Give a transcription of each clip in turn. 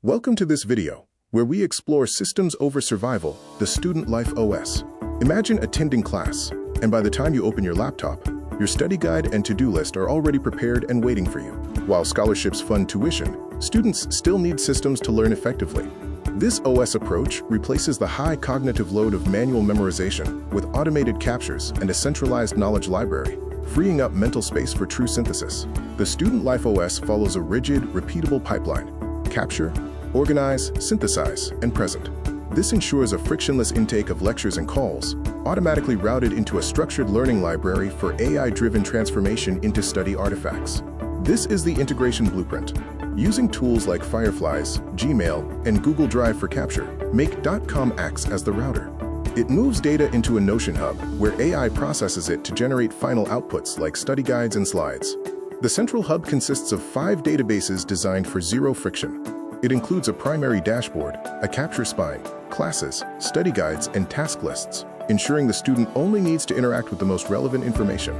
Welcome to this video, where we explore systems over survival, the student life OS. Imagine attending class, and by the time you open your laptop, your study guide and to-do list are already prepared and waiting for you. While scholarships fund tuition, students still need systems to learn effectively. This OS approach replaces the high cognitive load of manual memorization with automated captures and a centralized knowledge library, freeing up mental space for true synthesis. The Student Life OS follows a rigid, repeatable pipeline: capture, organize, synthesize, and present. This ensures a frictionless intake of lectures and calls, automatically routed into a structured learning library for AI-driven transformation into study artifacts. This is the integration blueprint. Using tools like Fireflies, Gmail, and Google Drive for capture, Make.com acts as the router. It moves data into a Notion hub, where AI processes it to generate final outputs like study guides and slides. The central hub consists of 5 databases designed for zero friction. It includes a primary dashboard, a capture spine, classes, study guides, and task lists, ensuring the student only needs to interact with the most relevant information.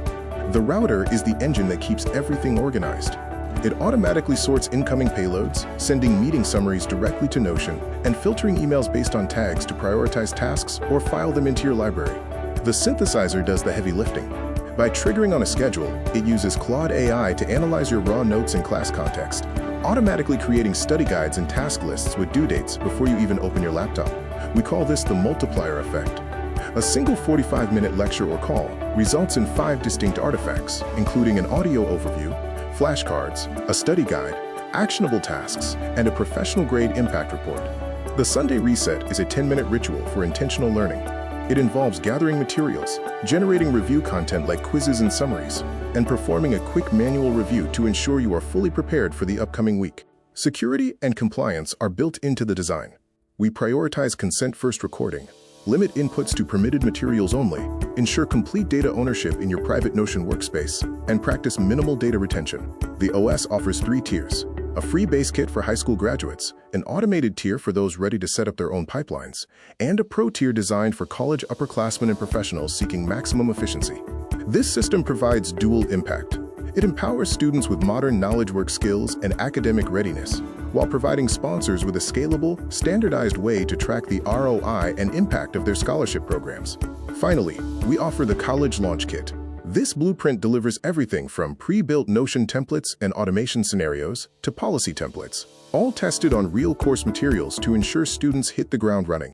The router is the engine that keeps everything organized. It automatically sorts incoming payloads, sending meeting summaries directly to Notion, and filtering emails based on tags to prioritize tasks or file them into your library. The synthesizer does the heavy lifting. By triggering on a schedule, it uses Claude AI to analyze your raw notes and class context, automatically creating study guides and task lists with due dates before you even open your laptop. We call this the multiplier effect. A single 45-minute lecture or call results in 5 distinct artifacts, including an audio overview, flashcards, a study guide, actionable tasks, and a professional-grade impact report. The Sunday Reset is a 10-minute ritual for intentional learning. It involves gathering materials, generating review content like quizzes and summaries, and performing a quick manual review to ensure you are fully prepared for the upcoming week. Security and compliance are built into the design. We prioritize consent-first recording, limit inputs to permitted materials only, ensure complete data ownership in your private Notion workspace, and practice minimal data retention. The OS offers 3 tiers: a free base kit for high school graduates, an automated tier for those ready to set up their own pipelines, and a pro tier designed for college upperclassmen and professionals seeking maximum efficiency. This system provides dual impact. It empowers students with modern knowledge work skills and academic readiness, while providing sponsors with a scalable, standardized way to track the ROI and impact of their scholarship programs. Finally, we offer the College Launch Kit. This blueprint delivers everything from pre-built Notion templates and automation scenarios to policy templates, all tested on real course materials to ensure students hit the ground running.